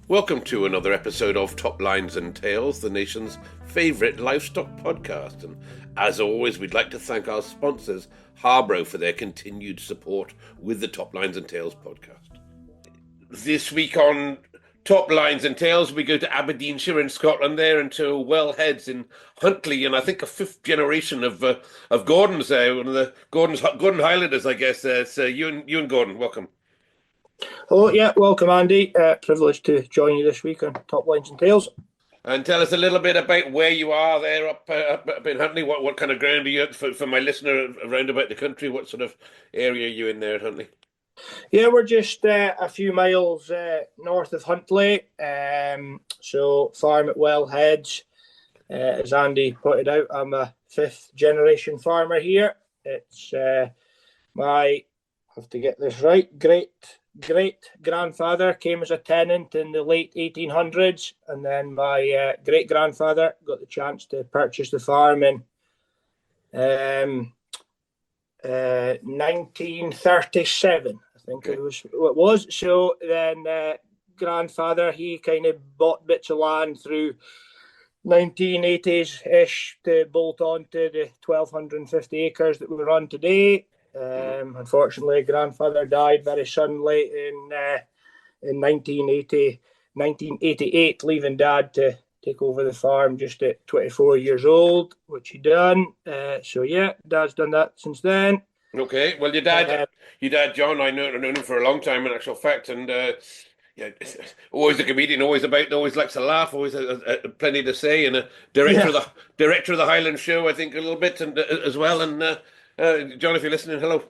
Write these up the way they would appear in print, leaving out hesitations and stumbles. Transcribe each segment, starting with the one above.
Welcome to another episode of Top Lines and Tails, the nation's favourite livestock podcast. And as always, we'd like to thank our sponsors, Harbro, for their continued support with the Top Lines and Tails podcast. This week on Top Lines and Tails, we go to Aberdeenshire in Scotland there, and to Wellheads in Huntly, and I think a fifth generation of Gordons there, one of the Gordon Highlanders, I guess. It's Ewan Gordon. Welcome. Hello, welcome Andy. Privileged to join you this week on Top Lines and Tails. And tell us a little bit about where you are there up in Huntly. What kind of ground are you at for my listener around about the country? What sort of area are you in there at Huntly? Yeah, we're just a few miles north of Huntly. So farm at Wellheads. As Andy pointed out, I'm a fifth generation farmer here. It's my, have to get this right, great grandfather came as a tenant in the late 1800s, and then my great grandfather got the chance to purchase the farm in 1937, I think it was. So then grandfather, he kind of bought bits of land through 1980s-ish to bolt on to the 1,250 acres that we run today. Unfortunately, grandfather died very suddenly in 1988, leaving dad to take over the farm just at 24 years old, which he done. So yeah, dad's done that since then. Okay, well, your dad, John, I know him for a long time in actual fact, and always a comedian, always likes to laugh, always plenty to say, and a director of the Highland Show, I think, a little bit, and as well, and. John, if you're listening, hello.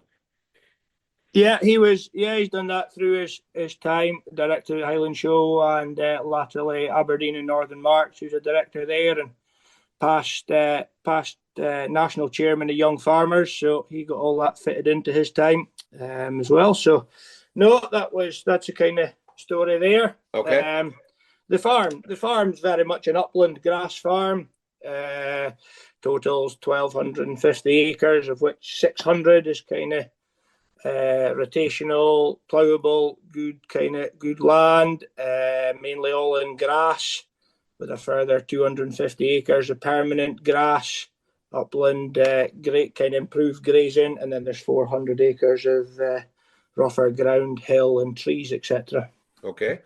Yeah, he's done that through his time, director of the Highland Show, and latterly Aberdeen and Northern March. He was a director there and past national chairman of Young Farmers, so he got all that fitted into his time as well. So, no, that's a kind of story there. Okay. The farm's very much an upland grass farm. Totals 1,250 acres, of which 600 is kind of rotational, ploughable, good land, mainly all in grass, with a further 250 acres of permanent grass, upland, great kind of improved grazing, and then there's 400 acres of rougher ground, hill and trees, etc. Okay,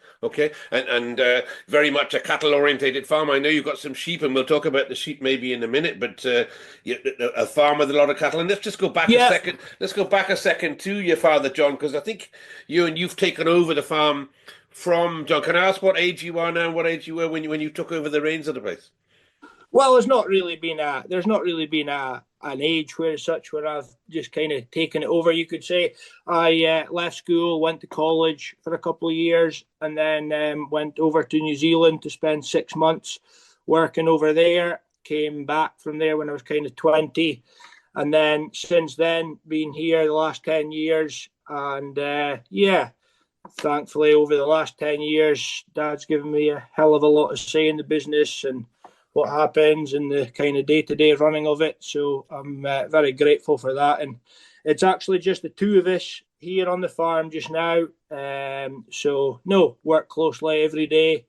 and very much a cattle-orientated farm. I know you've got some sheep, and we'll talk about the sheep maybe in a minute. But a farm with a lot of cattle. And let's just go back a second. Let's go back a second to your father, John, because I think you've taken over the farm from John. Can I ask what age you are now? And what age you were when you took over the reins of the place? Well, there's not really been an age where I've just kind of taken it over, you could say. I left school, went to college for a couple of years, and then went over to New Zealand to spend 6 months working over there. Came back from there when I was kind of 20, and then since then been here the last 10 years. And thankfully over the last 10 years, Dad's given me a hell of a lot of say in the business and what happens and the kind of day-to-day running of it. So I'm very grateful for that. And it's actually just the two of us here on the farm just now. So no, work closely every day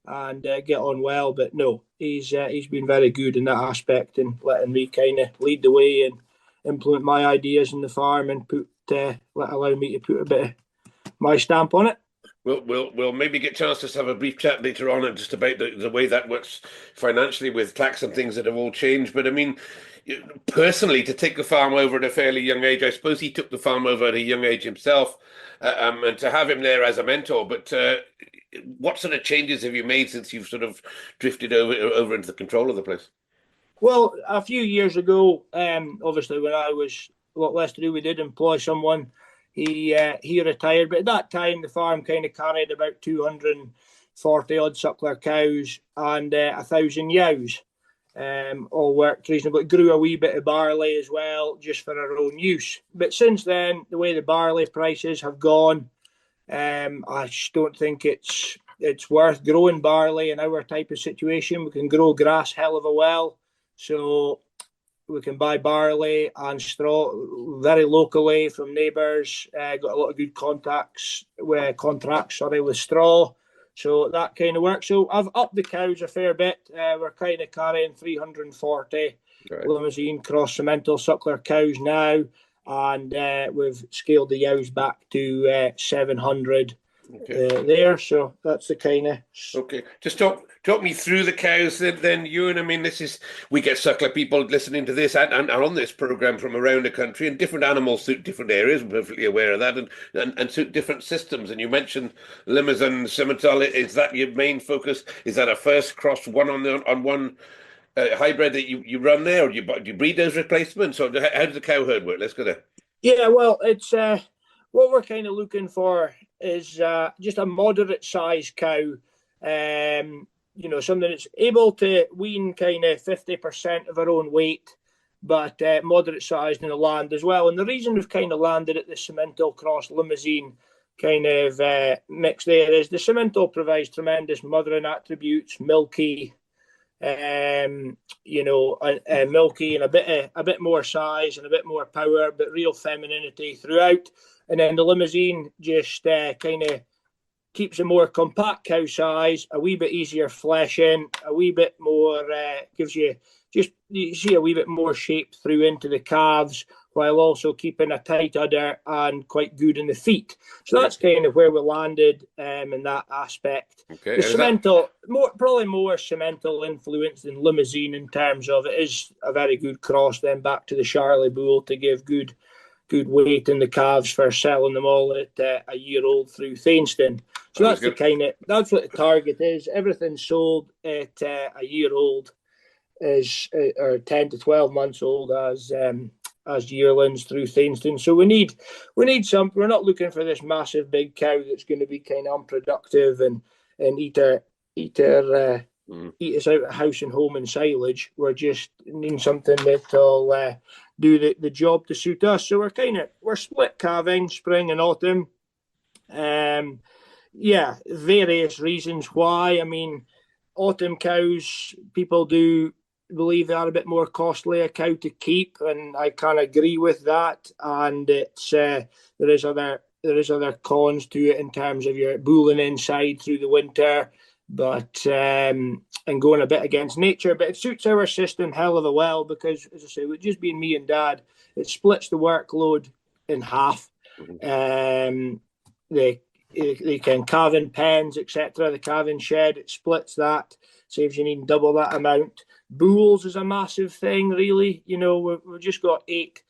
and get on well. But no, he's been very good in that aspect and letting me kind of lead the way and implement my ideas in the farm and allow me to put a bit of my stamp on it. We'll maybe get a chance to have a brief chat later on just about the way that works financially with tax and things that have all changed. But I mean, personally, to take the farm over at a fairly young age, I suppose he took the farm over at a young age himself, and to have him there as a mentor. But what sort of changes have you made since you've sort of drifted over into the control of the place? Well, a few years ago, obviously when I was a lot less to do, we did employ someone. He retired, but at that time the farm kind of carried about 240 odd suckler cows and 1,000 ewes. All worked reasonably. Grew a wee bit of barley as well, just for our own use. But since then, the way the barley prices have gone, I just don't think it's worth growing barley in our type of situation. We can grow grass hell of a well, so we can buy barley and straw very locally from neighbours. Got a lot of good contracts with straw. So that kind of works. So I've upped the cows a fair bit. We're kind of carrying 340 Limousin cross cemental suckler cows now, and we've scaled the ewes back to 700 there. So that's the kind of... Okay, just talk me through the cows then, Ewan. I mean, we get suckler people listening to this and on this program from around the country, and different animals suit different areas. I'm perfectly aware of that, and suit different systems. And you mentioned Limousin Simmental. Is that your main focus? Is that a first cross one on one hybrid that you run there, or do you breed those replacements? Or how does the cow herd work? Let's go there. Yeah, well, it's what we're kind of looking for is just a moderate size cow. Something that's able to wean kind of 50% of her own weight, but moderate sized in the land as well. And the reason we've kind of landed at the Simmental Cross Limousin kind of mix there is the Simmental provides tremendous mothering attributes, milky, milky and a bit more size and a bit more power, but real femininity throughout. And then the Limousin just kind of keeps a more compact cow size, a wee bit easier fleshing, a wee bit more, gives you see a wee bit more shape through into the calves, while also keeping a tight udder and quite good in the feet. So that's kind of where we landed in that aspect. Okay. The Simmental, probably more Simmental influence than Limousin in terms of it is a very good cross then back to the Charlie Bull to give good weight in the calves for selling them all at a year old through Thainston. So that's that's what the target is. Everything sold at a year old is or 10 to 12 months old as yearlings through Thainston. So we need some. We're not looking for this massive big cow that's going to be kind of unproductive and eat us out of house and home and silage. We're just needing something that'll do the job to suit us. So we're split calving spring and autumn. Various reasons why. I mean, autumn cows, people do believe they are a bit more costly a cow to keep, and I kind of agree with that. And it's there is other cons to it in terms of your bulling inside through the winter, but and going a bit against nature. But it suits our system hell of a well because, as I say, with just being me and Dad, it splits the workload in half. They can calving pens, etc. The calving shed, it splits that, saves you needing double that amount. Bulls is a massive thing, really. We've just got eight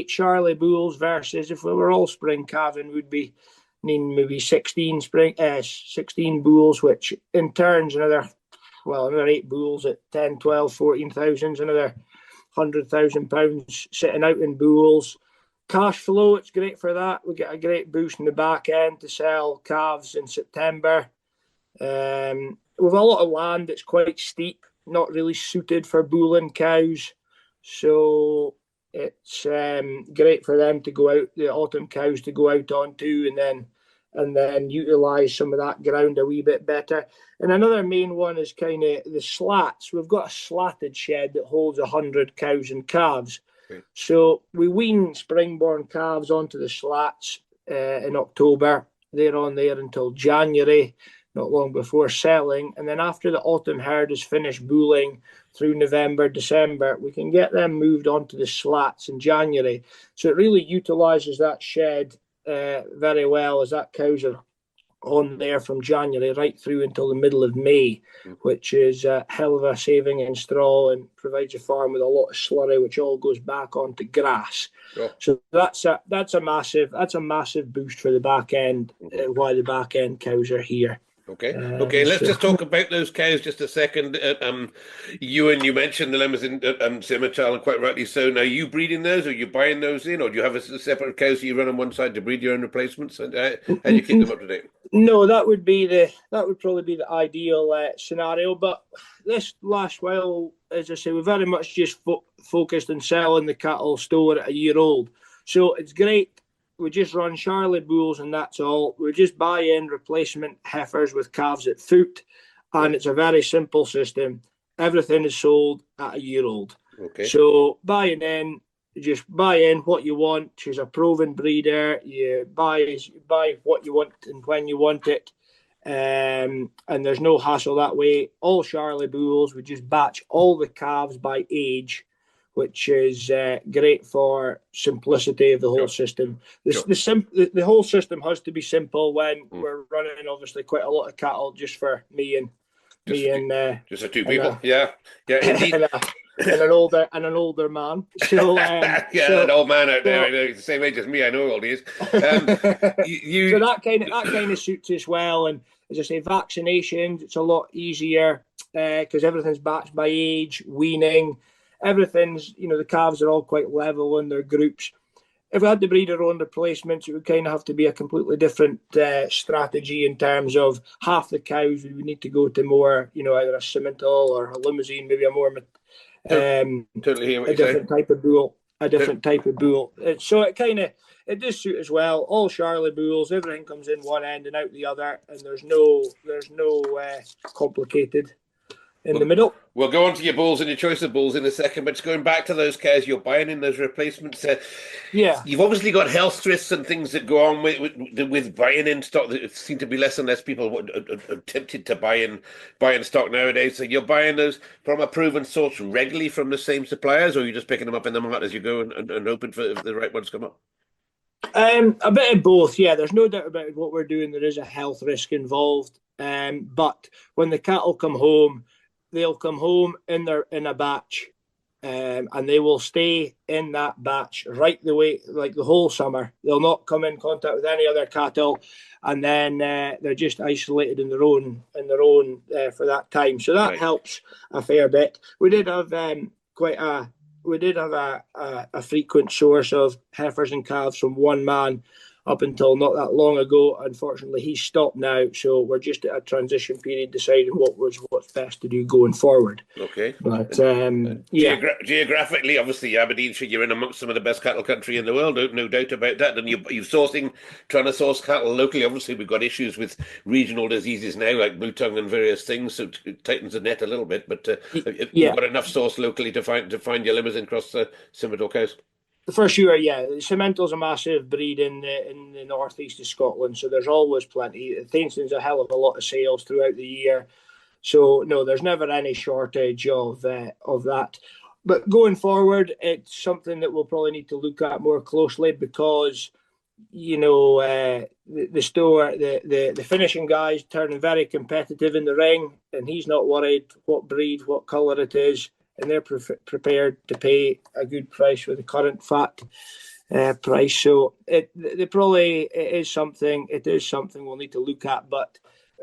Charlie bulls versus if we were all spring calving, we'd be needing maybe 16 bulls, which in turns another 8 bulls at 10, 12, 14,000, another £100,000 sitting out in bulls. Cash flow, it's great for that. We get a great boost in the back end to sell calves in September. We've a lot of land that's quite steep, not really suited for bulling cows. So it's great for them to go out, the autumn cows to go out onto and then utilise some of that ground a wee bit better. And another main one is kind of the slats. We've got a slatted shed that holds 100 cows and calves. Okay. So we wean springborn calves onto the slats in October. They're on there until January, not long before selling. And then after the autumn herd is finished bulling through November, December, we can get them moved onto the slats in January. So it really utilises that shed very well, as that cows are on there from January right through until the middle of May, which is a hell of a saving in straw and provides a farm with a lot of slurry, which all goes back onto grass. Oh. So that's a massive boost for the back end. Why the back end cows are here. Okay. Let's just talk about those cows just a second. Ewan, you mentioned the Limousin Simmental, and quite rightly so. Now, are you breeding those, or are you buying those in, or do you have a separate cows you run on one side to breed your own replacements? And how do you keep them up to date? No, that would probably be the ideal scenario. But this last while, as I say, we're very much just focused on selling the cattle store at a year old. So it's great. We just run Charlie bulls and that's all. We just buy in replacement heifers with calves at foot, and it's a very simple system. Everything is sold at a year old. Okay. So just buy in what you want. She's a proven breeder. You buy what you want and when you want it. and there's no hassle that way. All Charolais bulls, we just batch all the calves by age, which is great for simplicity of the whole system. The whole system has to be simple when we're running, obviously, quite a lot of cattle just for me and just the two people. Yeah, indeed. and an older man. So an old man out there, the same age as me. I know all these. So that kind of suits us well. And as I say, vaccinations, it's a lot easier because everything's backed by age, weaning. Everything's, the calves are all quite level in their groups. If we had to breed our own replacements, it would kind of have to be a completely different strategy in terms of half the cows. We would need to go to more, either a Simmental or a Limousine, maybe a more totally hear what a different type of bull. So it does suit as well. All Charolais bulls, everything comes in one end and out the other, and there's no complicated in the middle. We'll go on to your bulls and your choice of bulls in a second, but just going back to those cows you're buying in those replacements. You've obviously got health risks and things that go on with buying in stock. There seem to be less and less people are tempted to buy in stock nowadays. So you're buying those from a proven source regularly from the same suppliers, or are you just picking them up in the market as you go and hoping for the right ones come up? A bit of both, yeah. There's no doubt about what we're doing. There is a health risk involved, but when the cattle come home, they'll come home in a batch, and they will stay in that batch right the way, like the whole summer. They'll not come in contact with any other cattle, and then they're just isolated in their own for that time. So that helps a fair bit. We did have a frequent source of heifers and calves from one man up until not that long ago. Unfortunately, he's stopped now, so we're just at a transition period deciding what's best to do going forward. Okay. But geographically, obviously, Aberdeenshire, you're in amongst some of the best cattle country in the world, no doubt about that. And you're trying to source cattle locally. Obviously, we've got issues with regional diseases now, like blue tongue and various things, so it tightens the net a little bit. But you've got enough source locally to find your Limousin cross Simmental cows. For sure, yeah. Simmental's a massive breed in the northeast of Scotland, so there's always plenty. Thainston's a hell of a lot of sales throughout the year, so no, there's never any shortage of that. But going forward, it's something that we'll probably need to look at more closely because the finishing guy's turning very competitive in the ring, and he's not worried what breed, what colour it is. And they're prepared to pay a good price with the current fat price. So it is something we'll need to look at. But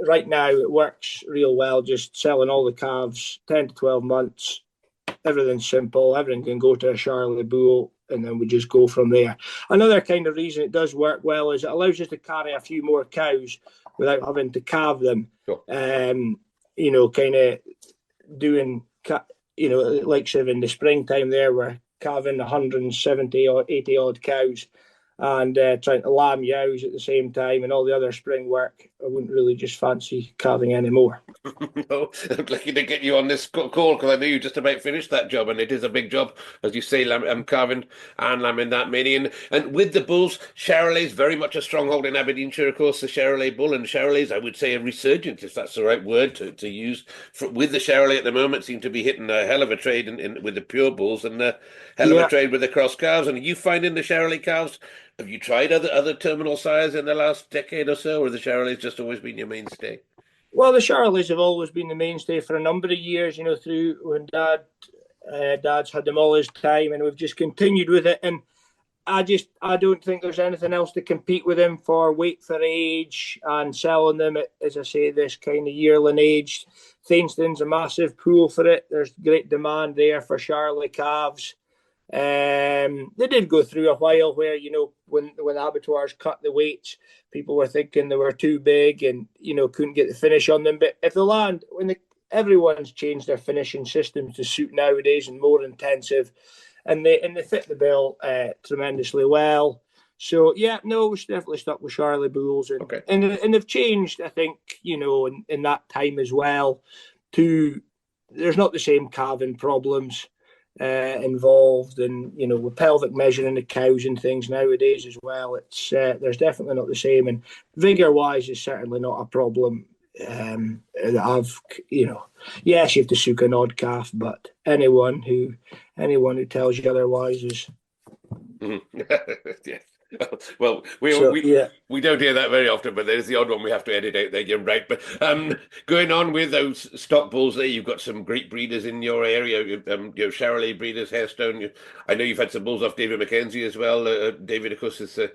right now it works real well. Just selling all the calves, 10 to 12 months. Everything's simple. Everything can go to a Charolais bull, and then we just go from there. Another kind of reason it does work well is it allows us to carry a few more cows without having to calve them. Sure. Kind of doing. Like say in the springtime there, we're calving 170 or 80 odd cows and trying to lamb yows at the same time and all the other spring work. I wouldn't really just fancy calving anymore. No, I'm lucky to get you on this call because I know you just about finished that job, and it is a big job, as you say, calving and lambing that many. And with the bulls, Charolais is very much a stronghold in Aberdeenshire, of course, the Charolais bull. And Charolais, I would say, a resurgence, if that's the right word to use. With the Charolais at the moment, seem to be hitting a hell of a trade with the pure bulls and a hell of a trade with the cross calves. And are you finding the Charolais calves? Have you tried other terminal sires in the last decade or so, or the Charolais just always been your mainstay? Well, the Charolais have always been the mainstay for a number of years, through when Dad's had them all his time, and we've just continued with it. And I don't think there's anything else to compete with them for weight for age and selling them at, as I say, this kind of yearling age. Thainston's a massive pool for it. There's great demand there for Charolais calves. They did go through a while where, when abattoirs cut the weights, people were thinking they were too big and, couldn't get the finish on them. But if the land, everyone's changed their finishing systems to suit nowadays and more intensive, and they fit the bill tremendously well. So, we're definitely stuck with Charolais bulls. And they've changed, I think, in that time as well, there's not the same calving problems involved, and with pelvic measuring the cows and things nowadays as well. It's there's definitely not the same, and vigor wise is certainly not a problem I've, yes, you have to sook an odd calf, but anyone who tells you otherwise is. Yeah. Well, we don't hear that very often, but there's the odd one we have to edit out there. You're right. But going on with those stock bulls there, you've got some great breeders in your area. Your Charolais breeders, Hairstone. I know you've had some bulls off David Mackenzie as well. David, of course, is the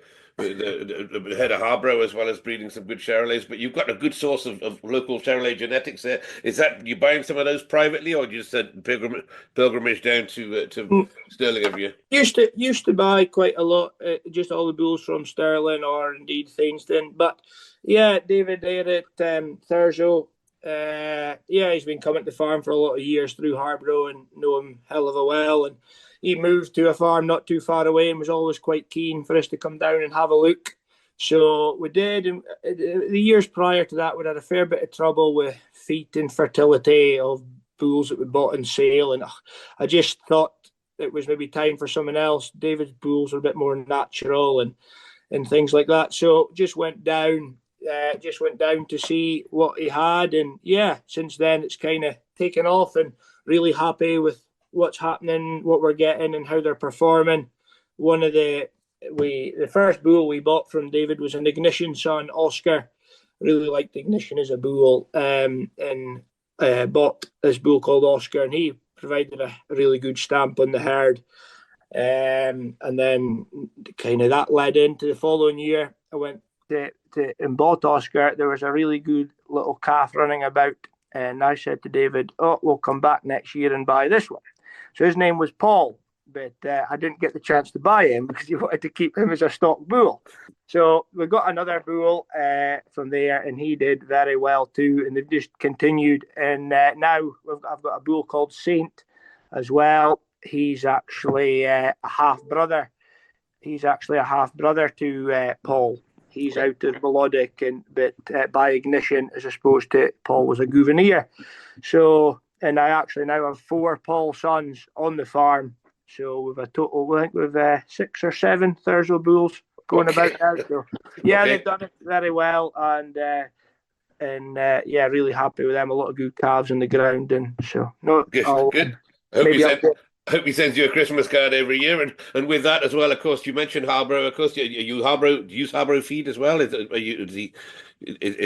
head of Harborough, as well as breeding some good Charolais. But you've got a good source of local Charolais genetics there. Is that you buying some of those privately, or you just said pilgrimage down to Stirling every year? Used to buy quite a lot, just all the bulls from Stirling or indeed Thainston. But yeah, David there at Thurso, he's been coming to the farm for a lot of years through Harborough and know him hell of a well. And he moved to a farm not too far away and was always quite keen for us to come down and have a look. So we did. And the years prior to that, we had a fair bit of trouble with feet and fertility of bulls that we bought and sale. And I just thought it was maybe time for someone else. David's bulls are a bit more natural and things like that. So just went down to see what he had. And yeah, since then it's kind of taken off, and really happy with what's happening, what we're getting and how they're performing. One of the first bull we bought from David was an Ignition son, Oscar. Really liked Ignition as a bull, and bought this bull called Oscar, and he provided a really good stamp on the herd. And then kind of that led into the following year. I went to and bought Oscar. There was a really good little calf running about, and I said to David, we'll come back next year and buy this one. So his name was Paul, but I didn't get the chance to buy him because he wanted to keep him as a stock bull. So we got another bull from there, and he did very well too. And they've just continued. And now I've got a bull called Saint as well. He's actually a half brother. He's actually a half brother to Paul. He's out of melodic, but by Ignition, as opposed to Paul was a Gouverneur. So, and I actually now have 4 Paul sons on the farm. So we've a total, I think we've 6 or 7 Thurso bulls going about now. So yeah, they've done it very well, and really happy with them. A lot of good calves in the ground, and so good. Hope he sends you a Christmas card every year, and with that as well, of course, you mentioned Harborough. Of course, you use Harborough feed as well. Is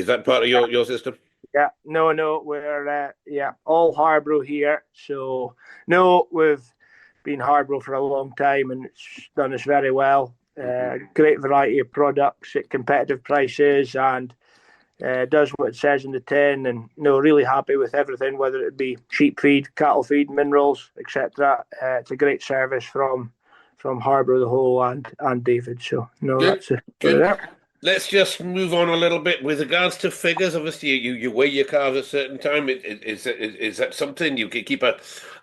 that part of your system? Yeah, no, we're all Harborough here. So no, we've been Harborough for a long time, and it's done us very well. Great variety of products at competitive prices, and does what it says in the tin. And really happy with everything, whether it be sheep feed, cattle feed, minerals, etc. It's a great service from Harborough the whole and David. So that's good. Let's just move on a little bit with regards to figures. Obviously, you weigh your calves at a certain time. Is that something you can keep a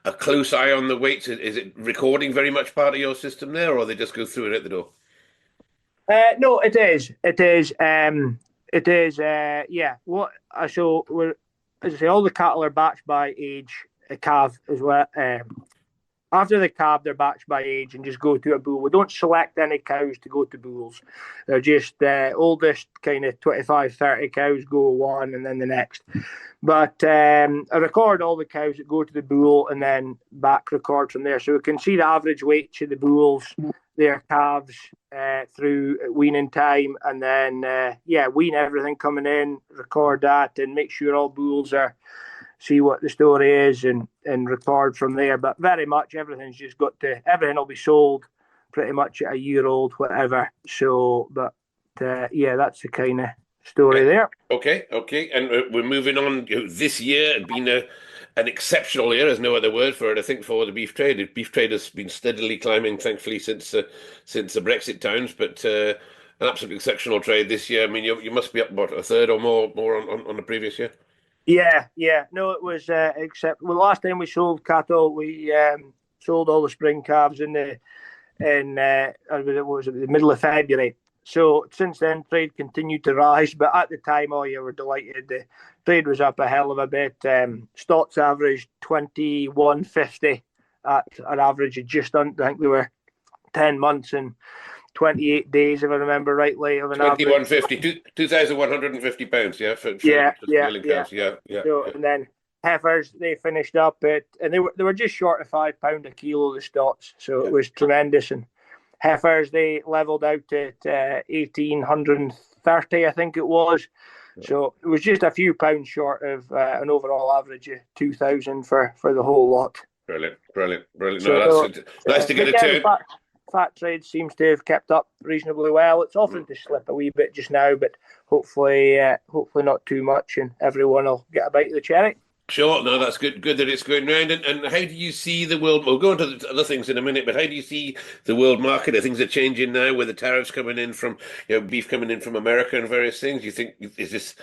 close eye on the weights? Is it recording very much part of your system there, or they just go through it at the door? No, it is. It is. It is. So we're, as I say, all the cattle are batched by age. A calf as well. After the calf, they're batched by age and just go to a bull. We don't select any cows to go to bulls. They're just oldest kind of 25, 30 cows go one and then the next. But I record all the cows that go to the bull and then back record from there. So we can see the average weights of the bulls, their calves through weaning time, and then, wean everything coming in, record that, and make sure all bulls see what the story is and record from there. But very much everything's just everything will be sold pretty much at a year old, whatever. So, but that's the kind of story there. Okay. And we're moving on. This year had been an exceptional year, there's no other word for it, I think, for the beef trade. The beef trade has been steadily climbing, thankfully, since the Brexit times, but an absolutely exceptional trade this year. I mean, you must be up, a third or more on the previous year? Yeah. No, it was last time we sold cattle, we sold all the spring calves in the middle of February. So since then, trade continued to rise, but at the time, we're delighted. The trade was up a hell of a bit. Stocks averaged 21.50 at an average of just under, I think they were 10 months, and 28 days, if I remember rightly, of an average. 2150, 2,150 pounds, yeah, for yearling cows, yeah. So, and then heifers, they finished up at, and they were just short of £5 a kilo, the Stotts, so it was tremendous. And heifers, they levelled out at 1,830, I think it was. So it was just a few pounds short of an overall average of 2,000 for the whole lot. Brilliant. No, So, that's nice to get a turn. Fat trade seems to have kept up reasonably well. It's often to slip a wee bit just now, but hopefully not too much, and everyone will get a bite of the cherry. Sure, no, that's good. Good that it's going round. And how do you see the world? We'll go into the other things in a minute, but how do you see the world market? Are things changing now with the tariffs coming in from, beef coming in from America and various things? Do you think is this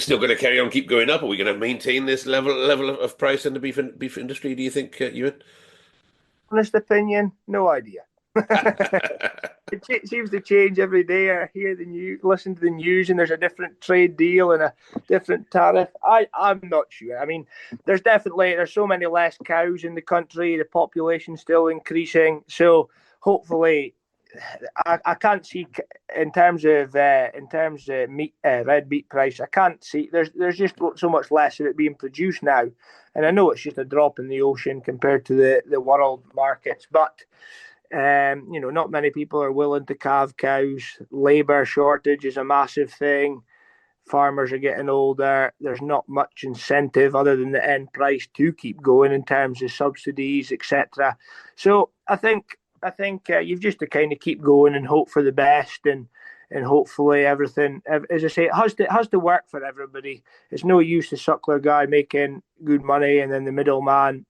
still going to carry on, keep going up? Are we going to maintain this level of price in the beef industry? Do you think, Ewan? Honest opinion, no idea. It seems to change every day. I hear the news, listen to the news, and there's a different trade deal and a different tariff. I'm not sure. I mean, there's so many less cows in the country. The population's still increasing, so hopefully, I can't see in terms of meat, red meat price. I can't see there's just so much less of it being produced now, and I know it's just a drop in the ocean compared to the world markets, but. Not many people are willing to calve cows. Labour shortage is a massive thing. Farmers are getting older. There's not much incentive other than the end price to keep going in terms of subsidies, etc. So I think you've just to kind of keep going and hope for the best, and hopefully everything, as I say, it has to work for everybody. It's no use the suckler guy making good money and then the middleman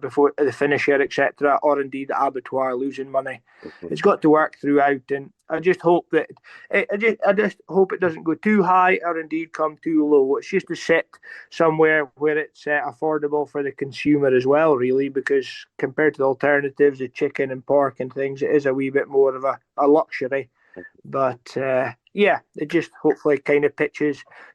before the finisher, etc., or indeed the abattoir losing money. It's got to work throughout, and I just hope that I just hope it doesn't go too high or indeed come too low. It's just to sit somewhere where it's affordable for the consumer as well, really, because compared to the alternatives, the chicken and pork and things, it is a wee bit more of a luxury. But it just hopefully kind of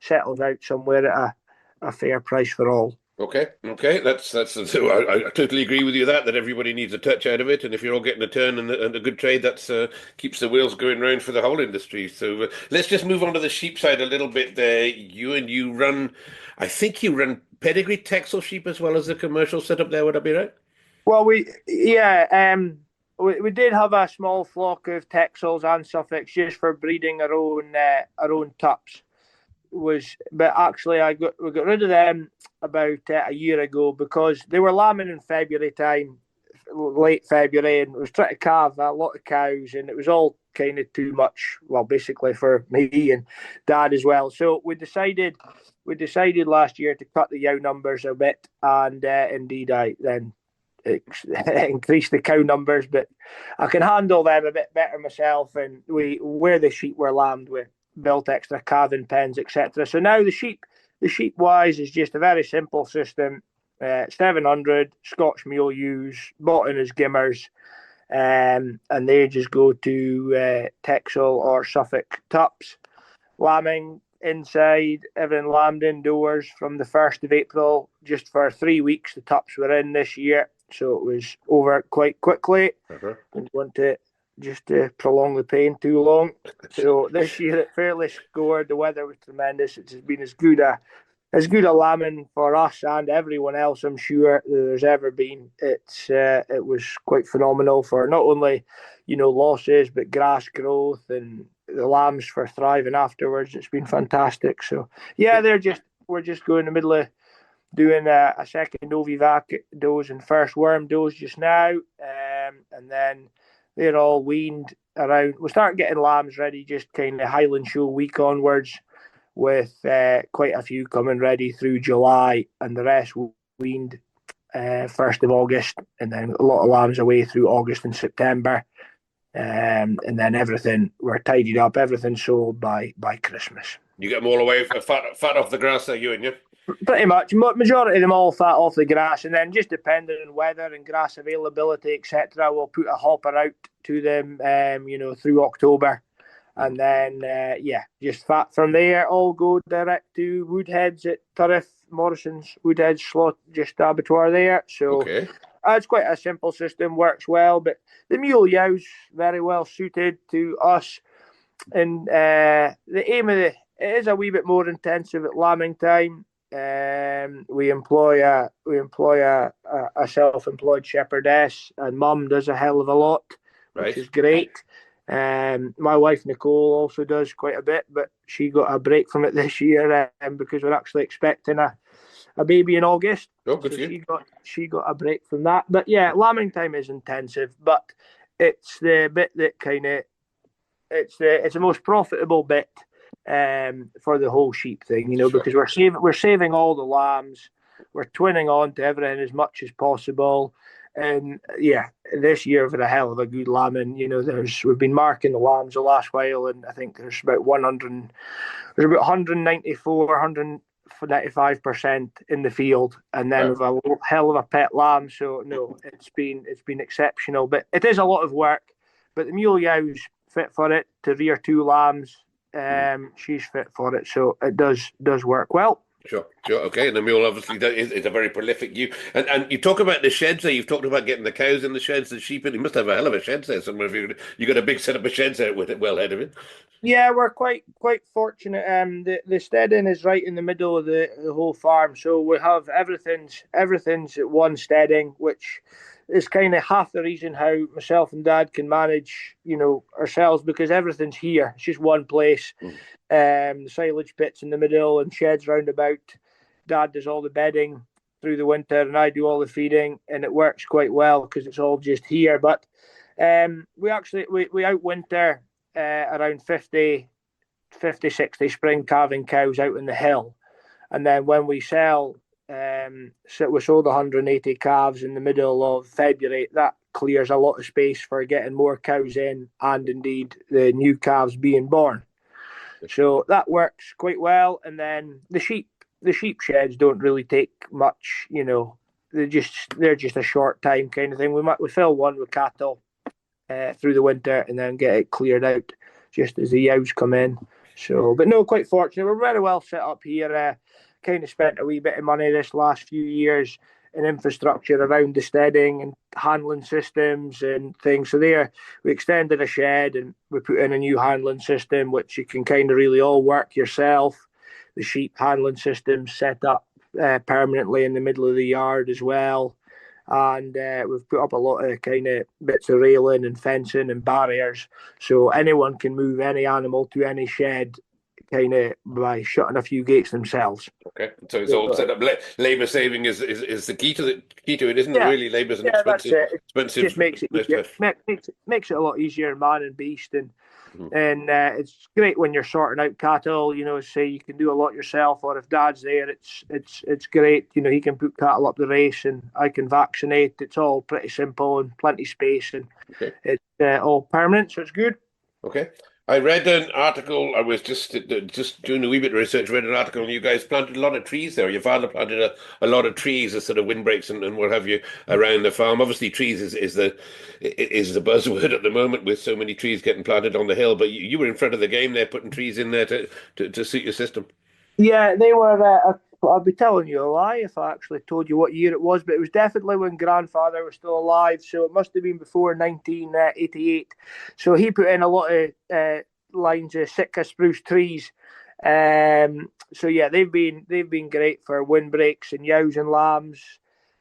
settles out somewhere at a fair price for all. Okay. That's so I totally agree with you that everybody needs a touch out of it, and if you're all getting a turn and a good trade, that's keeps the wheels going round for the whole industry. So let's just move on to the sheep side a little bit. There, I think you run pedigree Texel sheep as well as the commercial setup there. Would I be right? Well, we did have a small flock of Texels and Suffolks just for breeding our own tups. But actually we got rid of them about a year ago because they were lambing in February time, late February, and it was trying to calve a lot of cows, and it was all kind of too much. Well, basically for me and Dad as well. So we decided last year to cut the yow numbers a bit, and indeed I then increase the cow numbers, but I can handle them a bit better myself. And where the sheep were lambed, we built extra calving pens, etc. So now the sheep wise is just a very simple system. 700 Scotch mule ewes bought in as gimmers, and they just go to Texel or Suffolk tups. Lambing inside, everything lambed indoors from the 1st of April, just for 3 weeks. The tups were in this year, so it was over quite quickly. Didn't want to prolong the pain too long. So this year it fairly scored. The weather was tremendous. It has been as good a lambing for us and everyone else, I'm sure, there's ever been. It was quite phenomenal for not only losses but grass growth and the lambs for thriving afterwards. It's been fantastic. So yeah, we're just going in the middle of doing a second Ovivac dose and first worm dose just now, and then they're all weaned around. We'll start getting lambs ready just kind of Highland Show week onwards, with quite a few coming ready through July, and the rest weaned 1st of August, and then a lot of lambs away through August and September, and then everything, we're tidied up, everything sold by Christmas. You get them all away, fat off the grass there, Ewan, yeah? Pretty much. Majority of them all fat off the grass, and then just depending on weather and grass availability, etc., we'll put a hopper out to them, through October. And then, just fat from there, all go direct to Woodheads at Turriff, Morrison's Woodheads slot, just abattoir there. So, it's quite a simple system, works well. But the mule yow's very well suited to us. And the aim of it is a wee bit more intensive at lambing time. We employ a self-employed shepherdess, and Mum does a hell of a lot, which is great. My wife Nicole also does quite a bit, but she got a break from it this year because we're actually expecting a baby in August. Oh, good so for you. she got a break from that. But yeah, lambing time is intensive, but it's the bit that kind of it's the most profitable bit for the whole sheep thing, because we're saving all the lambs, we're twinning on to everything as much as possible, and yeah, this year we've had a hell of a good lambing. We've been marking the lambs the last while, and I think there's about 194, 195% in the field, and then with a hell of a pet lamb. So no, it's been exceptional, but it is a lot of work. But the mule yow's fit for it to rear 2 lambs. She's fit for it, so it does work well. Sure. Okay, and the mule obviously is a very prolific ewe. And you talk about the sheds there. You've talked about getting the cows in the sheds, the sheep. You must have a hell of a shed there somewhere. You got a big setup of sheds out with it, well ahead of it. Yeah, we're quite fortunate. The steading is right in the middle of the whole farm, so we have everything's at one steading, which is kind of half the reason how myself and Dad can manage, ourselves, because everything's here. It's just one place. The silage pit's in the middle and sheds round about. Dad does all the bedding through the winter, and I do all the feeding, and it works quite well because it's all just here. But we outwinter around 50, 60 spring calving cows out in the hill, and then when we sell, so we sold 180 calves in the middle of February. That clears a lot of space for getting more cows in, and indeed the new calves being born. So that works quite well. And then the sheep sheds don't really take much. They're just a short time kind of thing. We fill one with cattle through the winter and then get it cleared out just as the yows come in. So, but no, quite fortunate. We're very well set up here. Kind of spent a wee bit of money this last few years in infrastructure around the steading and handling systems and things. So we extended a shed and we put in a new handling system, which you can kind of really all work yourself. The sheep handling system set up permanently in the middle of the yard as well. And we've put up a lot of kind of bits of railing and fencing and barriers, so anyone can move any animal to any shed kind of by shutting a few gates themselves. Okay, so it's all set up. Labour saving is the key to it, isn't it? Really, labour's an expensive. That's it. Expensive. It just makes it easier. Makes it a lot easier, man and beast, and it's great when you're sorting out cattle. Say you can do a lot yourself, or if Dad's there, it's great. He can put cattle up the race, and I can vaccinate. It's all pretty simple and plenty space, and it's all permanent, so it's good. Okay. I read an article. I was just doing a wee bit of research. Read an article, and you guys planted a lot of trees there. Your father planted a lot of trees as sort of windbreaks and what have you around the farm. Obviously, trees is the buzzword at the moment with so many trees getting planted on the hill. But you were in front of the game there, putting trees in there to suit your system. Yeah, they were. I'd be telling you a lie if I actually told you what year it was, but it was definitely when Grandfather was still alive, so it must have been before 1988. So he put in a lot of lines of Sitka spruce trees. So yeah, they've been great for windbreaks and yows and lambs.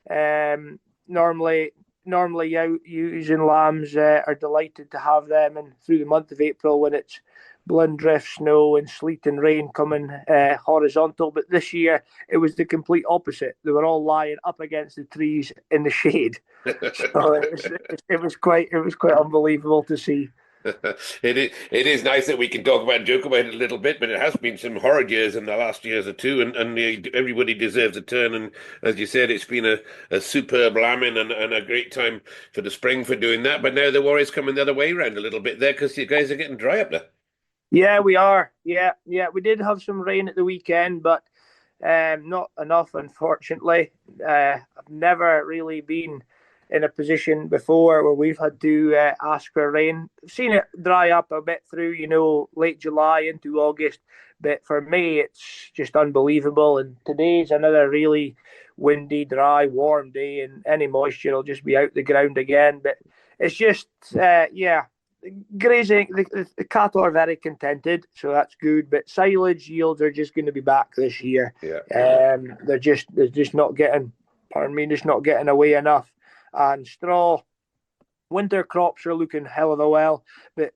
Normally yows and lambs are delighted to have them, and through the month of April when it's blind drift, snow and sleet and rain coming horizontal. But this year it was the complete opposite. They were all lying up against the trees in the shade. So it was quite unbelievable to see. It is nice that we can talk about and joke about it a little bit, but it has been some horrid years in the last years or two, and everybody deserves a turn. And as you said, it's been a superb lambing and a great time for the spring for doing that. But now the worry's coming the other way around a little bit there because you guys are getting dry up there. Yeah, we are. Yeah. We did have some rain at the weekend, but not enough, unfortunately. I've never really been in a position before where we've had to ask for rain. I've seen it dry up a bit through, late July into August, But for me, it's just unbelievable. And today's another really windy, dry, warm day, and any moisture will just be out the ground again. But it's just, grazing. The cattle are very contented, so that's good. But silage yields are just going to be back this year. Yeah. They're just not getting. Pardon me, just not getting away enough. And straw, winter crops are looking hell of a well, but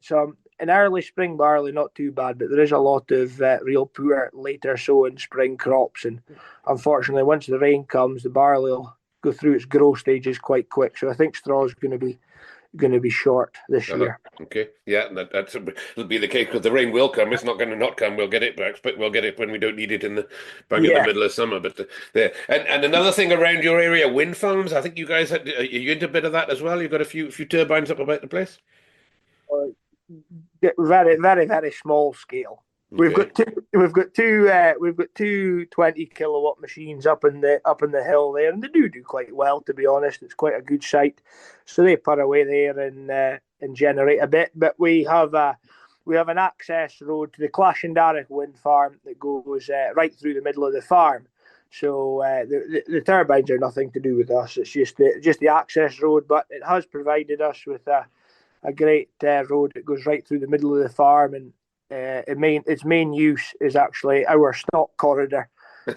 in early spring barley not too bad. But there is a lot of real poor later sowing spring crops, and unfortunately, once the rain comes, the barley will go through its growth stages quite quick. So I think straw is going to be short this year. Okay, yeah, it'll be the case because the rain will come. It's not going to not come. We'll get it back, but we'll get it when we don't need it in the middle of summer. But there, and another thing around your area, wind farms. I think you guys are you into a bit of that as well. You've got a few turbines up about the place. Very, very, very small scale. Okay. We've got two 20 kilowatt machines up in the hill there, and they do quite well, to be honest. It's quite a good site, so they put away there and generate a bit. But we have an access road to the Clashindarroch wind farm that goes right through the middle of the farm. So the turbines are nothing to do with us. It's just the access road, but it has provided us with a great road that goes right through the middle of the farm, and its main use is actually our stock corridor.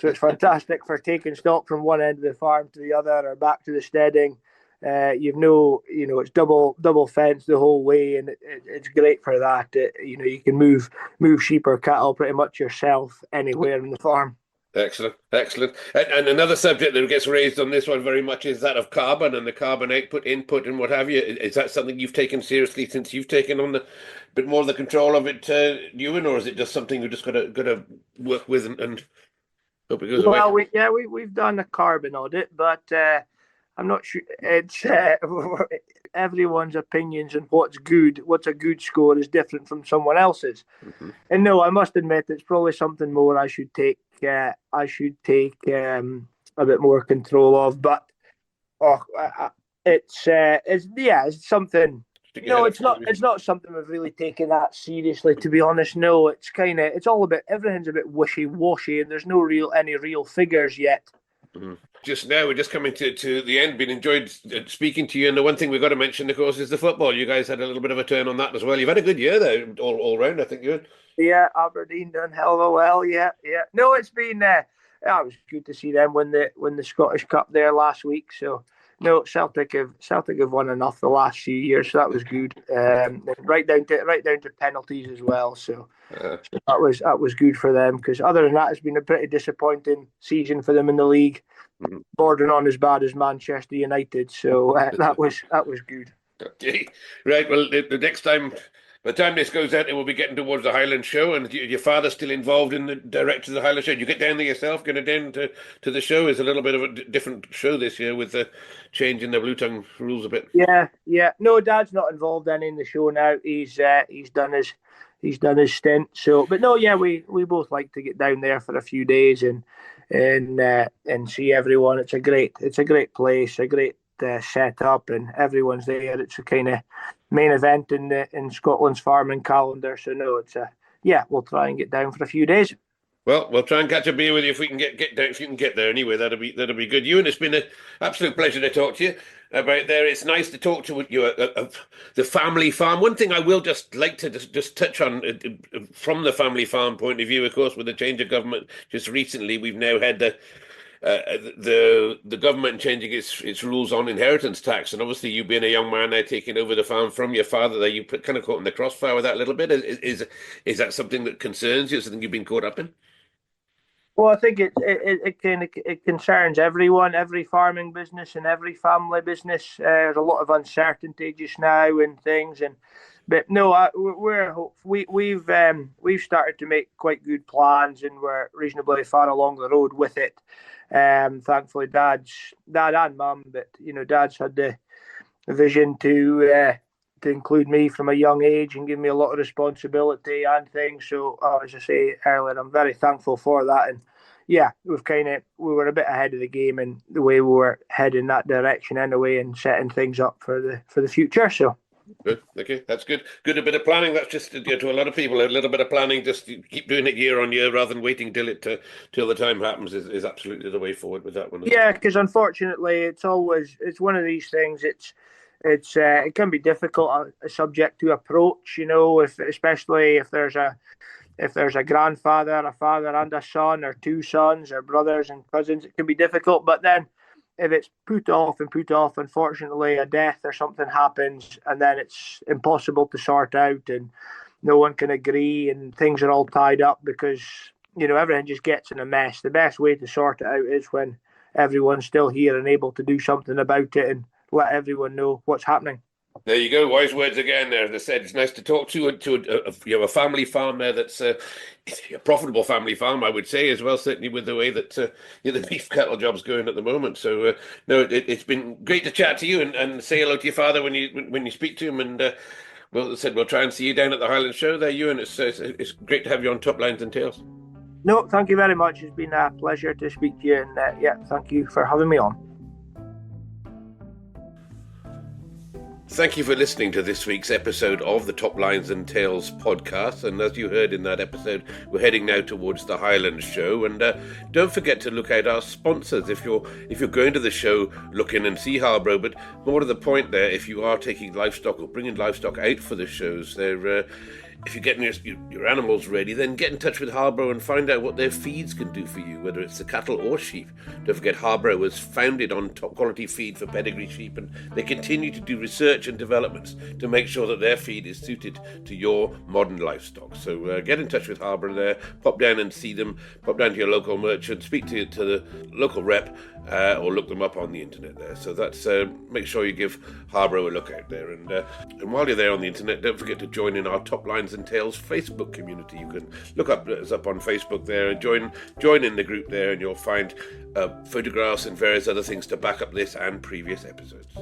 So it's fantastic for taking stock from one end of the farm to the other or back to the steading. It's double fence the whole way, and it's great for that. You can move sheep or cattle pretty much yourself anywhere in the farm. Excellent. And another subject that gets raised on this one very much is that of carbon and the carbon input, and what have you. Is that something you've taken seriously since you've taken on a bit more of the control of it, Ewan, or is it just something you've just got to work with and hope it goes away? Well, we've done a carbon audit, but I'm not sure. It's everyone's opinions on what's a good score is different from someone else's. Mm-hmm. And no, I must admit it's probably something more I should take a bit more control of. But it's something. No, it's not. It's not something we've really taken that seriously, to be honest. No, it's all a bit. Everything's a bit wishy-washy, and there's any real figures yet. Mm-hmm. Just now, we're just coming to the end. Been enjoyed speaking to you, and the one thing we've got to mention, of course, is the football. You guys had a little bit of a turn on that as well. You've had a good year there, all round. I think you had. Yeah, Aberdeen done hell of a well. Yeah. No, it's been. It was good to see them win the Scottish Cup there last week. So no, Celtic have won enough the last few years, so that was good. Right down to penalties as well. So that was good for them, because other than that, it's been a pretty disappointing season for them in the league. Bordering on as bad as Manchester United, so that was good. Okay, right. Well, the next time, by the time this goes out, it will be getting towards the Highland Show, and your father's still involved in the direction of the Highland Show. You get down there yourself, going down to the show. It's a little bit of a different show this year with the change in the Blue Tongue rules a bit. Yeah. No, Dad's not involved in the show now. He's done his stint. So, but no, yeah, we both like to get down there for a few days and see everyone. It's a great place, a great setup, and everyone's there. It's a kind of main event in Scotland's farming calendar. So no, we'll try and get down for a few days. Well, we'll try and catch a beer with you if we can get down. If you can get there anyway, that'll be good. Ewan, it's been an absolute pleasure to talk to you about there. It's nice to talk to you of the family farm. One thing I will just like to just touch on from the family farm point of view, of course, with the change of government just recently, we've now had the government changing its rules on inheritance tax, and obviously you being a young man there taking over the farm from your father, there you kind of caught in the crossfire with that a little bit. Is that something that concerns you? Something you've been caught up in? Well, I think it concerns everyone, every farming business and every family business. There's a lot of uncertainty just now and things, but no, we've started to make quite good plans, and we're reasonably far along the road with it. Thankfully, Dad and Mum, but Dad's had the vision to include me from a young age and give me a lot of responsibility and things. So, as I say earlier, I'm very thankful for that. And yeah, we were a bit ahead of the game in the way we were heading that direction anyway, and setting things up for the future. So Good. Okay, that's good. Good, a bit of planning. That's just to a lot of people, a little bit of planning. Just keep doing it year on year rather than waiting till the time happens is absolutely the way forward with that one. Yeah, because unfortunately, it's one of these things. It can be difficult a subject to approach. If especially if there's a grandfather, a father, and a son, or two sons, or brothers and cousins, it can be difficult. But then, if it's put off, unfortunately, a death or something happens, and then it's impossible to sort out, and no one can agree, and things are all tied up because everything just gets in a mess. The best way to sort it out is when everyone's still here and able to do something about it and let everyone know what's happening. There you go, wise words again. There, as I said, it's nice to talk to a family farm there that's a profitable family farm, I would say, as well. Certainly with the way that the beef cattle job's going at the moment. So no, it's been great to chat to you and say hello to your father when you speak to him. And well, as I said, we'll try and see you down at the Highland Show there, Ewan. It's great to have you on Top Lines and Tails. No, thank you very much. It's been a pleasure to speak to you, and thank you for having me on. Thank you for listening to this week's episode of the Top Lines and Tails podcast. And as you heard in that episode, we're heading now towards the Highland Show. And don't forget to look out our sponsors if you're going to the show, look in and see Harborough. But more to the point there, if you are taking livestock or bringing livestock out for the shows, if you're getting your animals ready, then get in touch with Harborough and find out what their feeds can do for you, whether it's the cattle or sheep. Don't forget, Harborough was founded on top quality feed for pedigree sheep, and they continue to do research and developments to make sure that their feed is suited to your modern livestock. So get in touch with Harborough there, pop down and see them, pop down to your local merchant, speak to the local rep, or look them up on the internet there. So that's make sure you give Harborough a look out there. And while you're there on the internet, don't forget to join in our Top Lines and Tails Facebook community. You can look us up on Facebook there and join in the group there, and you'll find photographs and various other things to back up this and previous episodes.